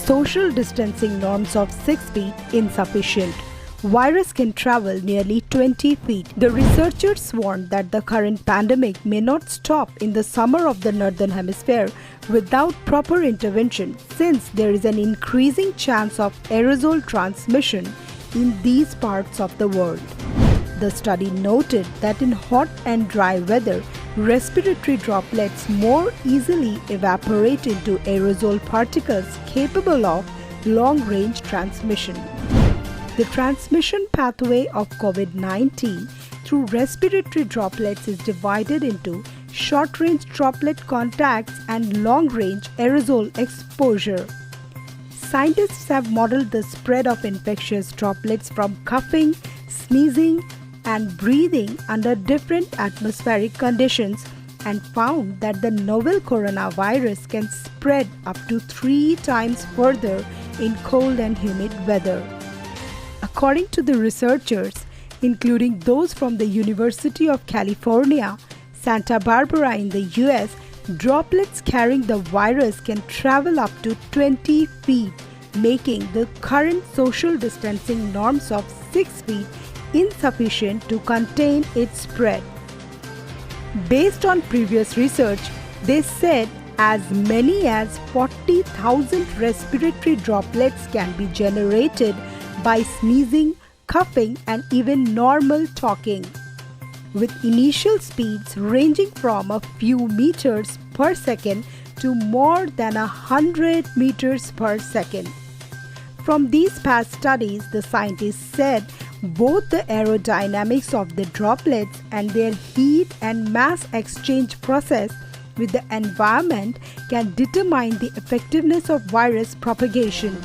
social distancing norms of 6 feet insufficient. Virus can travel nearly 20 feet. The researchers warned that the current pandemic may not stop in the summer of the Northern Hemisphere without proper intervention, since there is an increasing chance of aerosol transmission in these parts of the world. The study noted that in hot and dry weather, respiratory droplets more easily evaporate into aerosol particles capable of long-range transmission. The transmission pathway of COVID-19 through respiratory droplets is divided into short-range droplet contacts and long-range aerosol exposure. Scientists have modeled the spread of infectious droplets from coughing, sneezing, and breathing under different atmospheric conditions and found that the novel coronavirus can spread up to 3 times further in cold and humid weather. According to the researchers, including those from the University of California, Santa Barbara in the US, droplets carrying the virus can travel up to 20 feet, making the current social distancing norms of 6 feet insufficient to contain its spread. Based on previous research, they said as many as 40,000 respiratory droplets can be generated by sneezing, coughing, and even normal talking, with initial speeds ranging from a few meters per second to more than 100 meters per second. From these past studies, the scientists said both the aerodynamics of the droplets and their heat and mass exchange process with the environment can determine the effectiveness of virus propagation.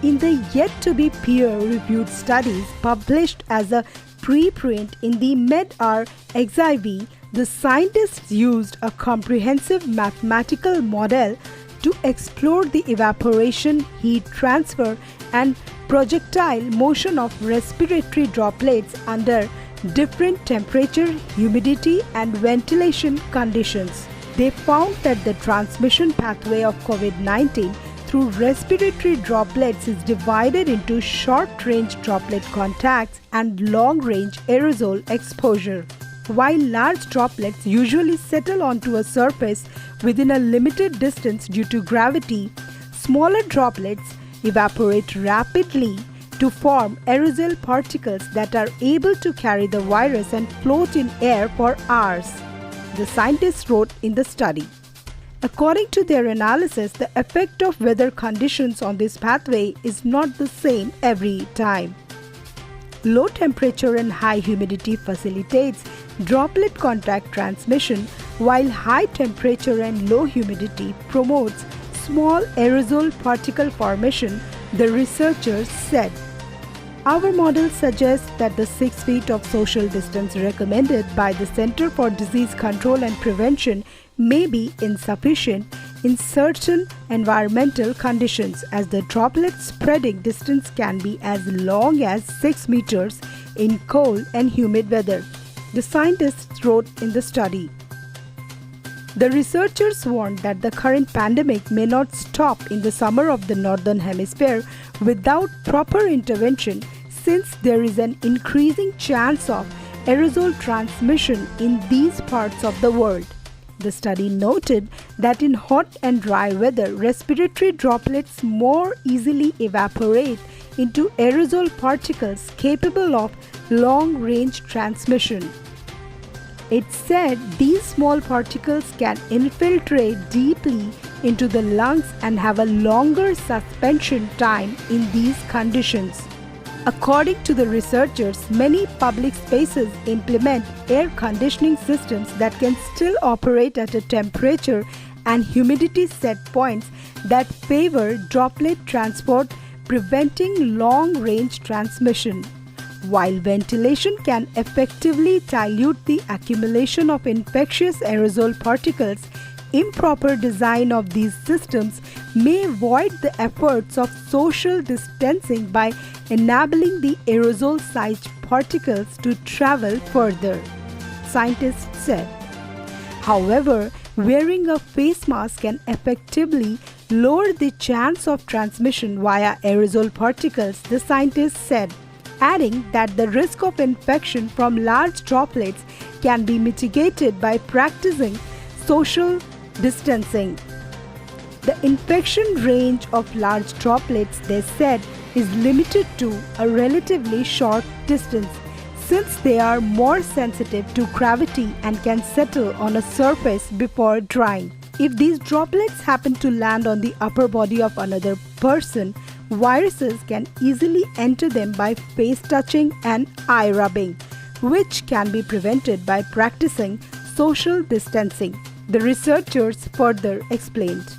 In the yet-to-be peer-reviewed studies published as a preprint in the medRxiv, the scientists used a comprehensive mathematical model to explore the evaporation, heat transfer, and projectile motion of respiratory droplets under different temperature, humidity, and ventilation conditions. They found that the transmission pathway of COVID-19 through respiratory droplets is divided into short-range droplet contacts and long-range aerosol exposure. While large droplets usually settle onto a surface within a limited distance due to gravity, smaller droplets evaporate rapidly to form aerosol particles that are able to carry the virus and float in air for hours, the scientists wrote in the study. According to their analysis, the effect of weather conditions on this pathway is not the same every time. Low temperature and high humidity facilitates droplet contact transmission, while high temperature and low humidity promotes small aerosol particle formation, the researchers said. Our model suggests that the 6 feet of social distance recommended by the Center for Disease Control and Prevention may be insufficient in certain environmental conditions, as the droplet spreading distance can be as long as 6 meters in cold and humid weather, the scientists wrote in the study. The researchers warned that the current pandemic may not stop in the summer of the Northern Hemisphere without proper intervention, since there is an increasing chance of aerosol transmission in these parts of the world. The study noted that in hot and dry weather, respiratory droplets more easily evaporate into aerosol particles capable of long-range transmission. It said these small particles can infiltrate deeply into the lungs and have a longer suspension time in these conditions. According to the researchers, many public spaces implement air conditioning systems that can still operate at a temperature and humidity set points that favor droplet transport, preventing long-range transmission. While ventilation can effectively dilute the accumulation of infectious aerosol particles, improper design of these systems may void the efforts of social distancing by enabling the aerosol-sized particles to travel further, scientists said. However, wearing a face mask can effectively lower the chance of transmission via aerosol particles, the scientists said, adding that the risk of infection from large droplets can be mitigated by practicing social distancing. The infection range of large droplets, they said, is limited to a relatively short distance since they are more sensitive to gravity and can settle on a surface before drying. If these droplets happen to land on the upper body of another person, viruses can easily enter them by face touching and eye rubbing, which can be prevented by practicing social distancing, the researchers further explained.